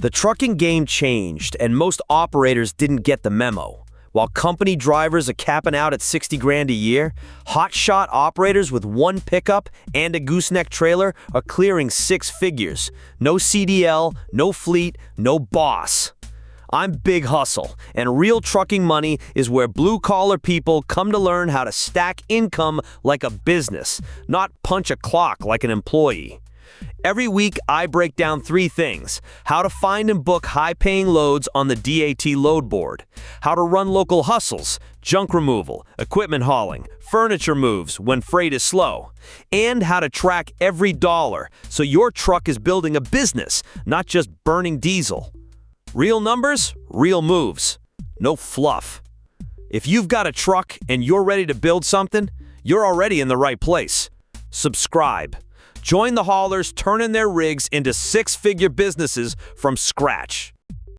The trucking game changed, and most operators didn't get the memo. While company drivers are capping out at 60 grand a year, Hotshot operators with one pickup and a gooseneck trailer are clearing six figures. No CDL, no fleet, no boss. I'm Big Hustle, and real trucking money is where blue-collar people come to learn how to stack income like a business, not punch a clock like an employee. Every week, I break down three things: how to find and book high-paying loads on the DAT Load Board, how to run local hustles, junk removal, equipment hauling, furniture moves when freight is slow, and how to track every dollar so your truck is building a business, not just burning diesel. Real numbers, real moves. No fluff. If you've got a truck and you're ready to build something, you're already in the right place. Subscribe. Join the haulers turning their rigs into six-figure businesses from scratch.